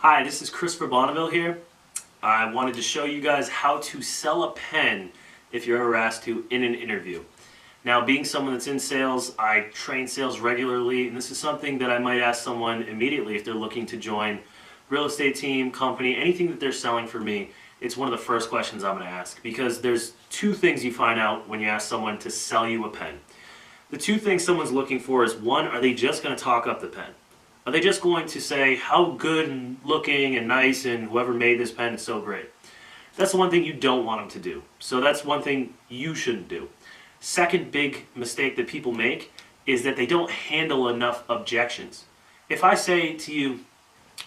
Hi, this is Christopher Bonneville here. I wanted to show you guys how to sell a pen if you're ever asked to in an interview. Now, being someone that's in sales, I train sales regularly, and this is something that I might ask someone immediately if they're looking to join real estate team, company, anything that they're selling for me. It's one of the first questions I'm going to ask because there's two things you find out when you ask someone to sell you a pen. The two things someone's looking for is, one, are they just going to talk up the pen? Are they just going to say how good and looking and nice and whoever made this pen is so great? That's the one thing you don't want them to do. So that's one thing you shouldn't do. Second big mistake that people make is that they don't handle enough objections. If I say to you,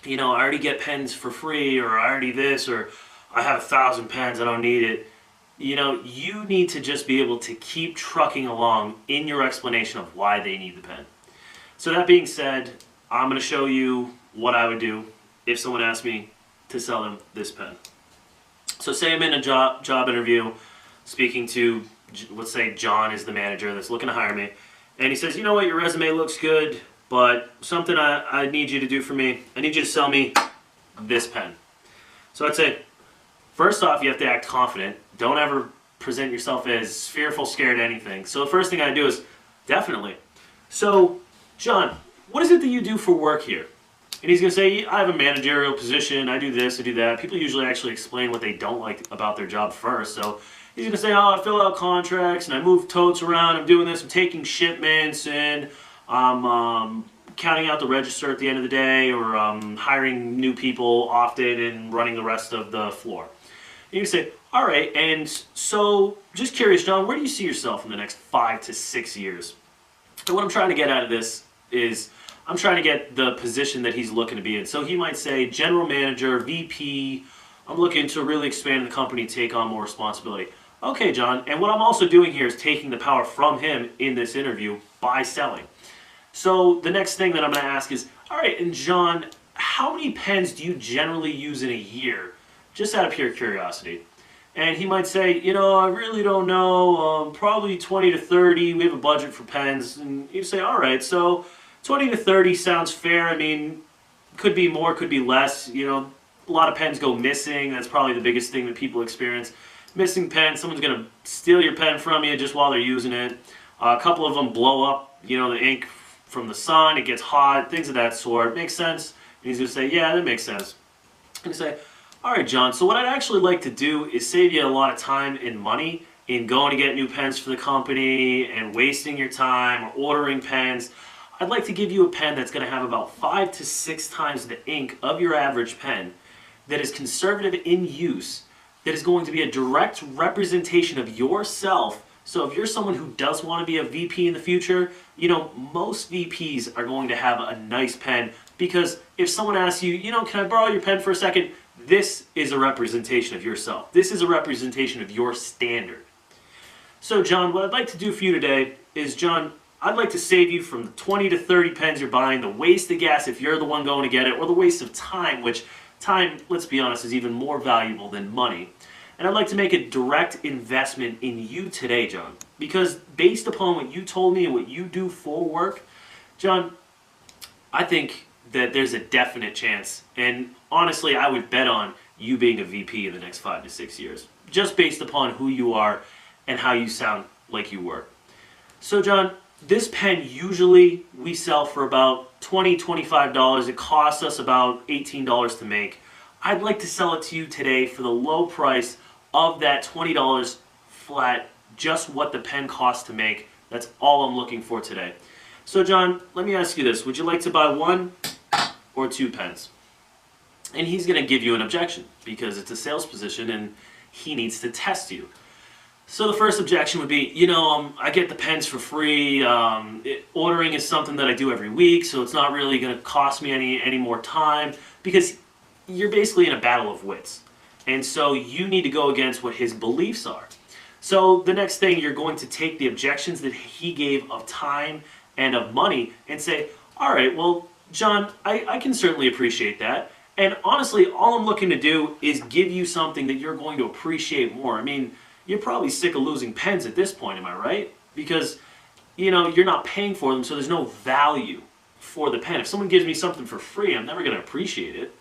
I already get pens for free, or I already this, or I have 1,000 pens, I don't need it. You need to just be able to keep trucking along in your explanation of why they need the pen. So that being said, I'm going to show you what I would do if someone asked me to sell them this pen. So say I'm in a job interview speaking to, let's say John is the manager that's looking to hire me, and he says, you know what, your resume looks good, but something I need you to do for me, I need you to sell me this pen. So I'd say, first off, you have to act confident. Don't ever present yourself as fearful, scared, anything. So the first thing I do is, definitely. So, John, what is it that you do for work here? And he's going to say, I have a managerial position, I do this, I do that. People usually actually explain what they don't like about their job first. So he's going to say, I fill out contracts, and I move totes around, I'm doing this, I'm taking shipments, and I'm counting out the register at the end of the day, or hiring new people often and running the rest of the floor. And you say, all right, and so just curious, John, where do you see yourself in the next 5 to 6 years? And what I'm trying to get out of this is I'm trying to get the position that he's looking to be in. So he might say general manager, VP, I'm looking to really expand the company, take on more responsibility. Okay, John, and what I'm also doing here is taking the power from him in this interview by selling. So the next thing that I'm going to ask is, all right, and John, how many pens do you generally use in a year? Just out of pure curiosity. And he might say, I really don't know, probably 20 to 30, we have a budget for pens. And you say, all right, so 20 to 30 sounds fair. I mean, could be more, could be less. A lot of pens go missing. That's probably the biggest thing that people experience. Missing pen, someone's going to steal your pen from you just while they're using it. A couple of them blow up, the ink from the sun, it gets hot, things of that sort. Makes sense? And he's going to say, yeah, that makes sense. And you say, all right, John, so what I'd actually like to do is save you a lot of time and money in going to get new pens for the company and wasting your time or ordering pens. I'd like to give you a pen that's going to have about 5 to 6 times the ink of your average pen, that is conservative in use, that is going to be a direct representation of yourself. So if you're someone who does want to be a VP in the future, most VPs are going to have a nice pen, because if someone asks you, can I borrow your pen for a second? This is a representation of yourself. This is a representation of your standard. So John, what I'd like to do for you today is, John, I'd like to save you from the 20 to 30 pens you're buying, the waste of gas if you're the one going to get it, or the waste of time, which time, let's be honest, is even more valuable than money. And I'd like to make a direct investment in you today, John. Because based upon what you told me and what you do for work, John, I think that there's a definite chance, and honestly, I would bet on you being a VP in the next 5 to 6 years, just based upon who you are and how you sound like you work. So John, this pen usually we sell for about $20, $25. It costs us about $18 to make. I'd like to sell it to you today for the low price of that $20 flat, just what the pen costs to make. That's all I'm looking for today. So John, let me ask you this. Would you like to buy 1 or 2 pens? And he's going to give you an objection because it's a sales position and he needs to test you. So the first objection would be, I get the pens for free. Ordering is something that I do every week, so it's not really going to cost me any more time, because you're basically in a battle of wits. And so you need to go against what his beliefs are. So the next thing, you're going to take the objections that he gave of time and of money and say, all right, well, John, I can certainly appreciate that. And honestly, all I'm looking to do is give you something that you're going to appreciate more. I mean, you're probably sick of losing pens at this point, am I right? Because, you're not paying for them, so there's no value for the pen. If someone gives me something for free, I'm never going to appreciate it.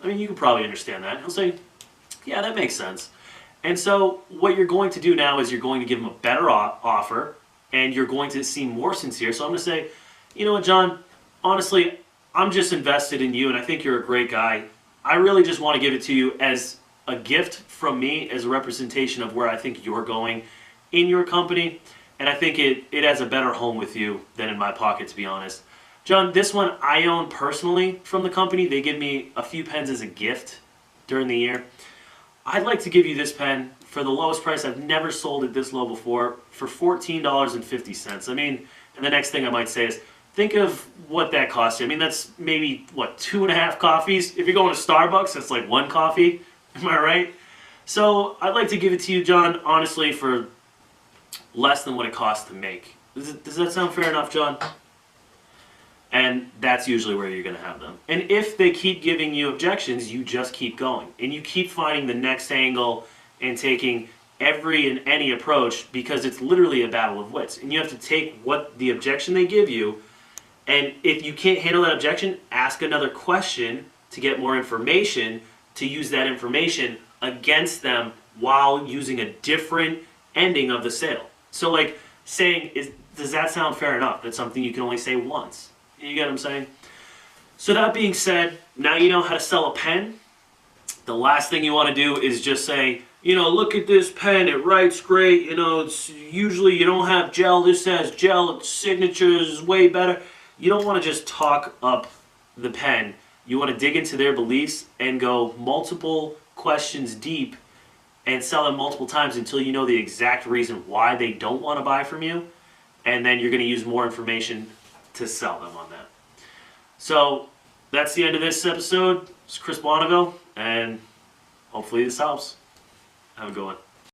I mean, you can probably understand that. He'll say, yeah, that makes sense. And so what you're going to do now is you're going to give him a better offer, and you're going to seem more sincere. So I'm going to say, you know what, John, honestly, I'm just invested in you, and I think you're a great guy. I really just want to give it to you as a gift from me, as a representation of where I think you're going in your company. And I think it has a better home with you than in my pocket, to be honest. John, this one I own personally from the company. They give me a few pens as a gift during the year. I'd like to give you this pen for the lowest price. I've never sold it this low before, for $14.50. I mean, and the next thing I might say is, think of what that costs you. I mean, that's maybe, what, 2.5 coffees? If you're going to Starbucks, that's like 1 coffee. Am I right? So I'd like to give it to you, John, honestly, for less than what it costs to make. Does that sound fair enough, John? And that's usually where you're going to have them. And if they keep giving you objections, you just keep going. And you keep finding the next angle and taking every and any approach, because it's literally a battle of wits. And you have to take what the objection they give you, and if you can't handle that objection, ask another question to get more information, to use that information against them while using a different ending of the sale. So like saying, does that sound fair enough? That's something you can only say once. You get what I'm saying? So that being said, now you know how to sell a pen. The last thing you want to do is just say, you know, look at this pen, it writes great, you know, it's usually you don't have gel, this has gel, its signature is way better. You don't want to just talk up the pen. You want to dig into their beliefs and go multiple questions deep and sell them multiple times until you know the exact reason why they don't want to buy from you, and then you're going to use more information to sell them on that. So that's the end of this episode. It's Chris Bonneville, and hopefully this helps. Have a good one.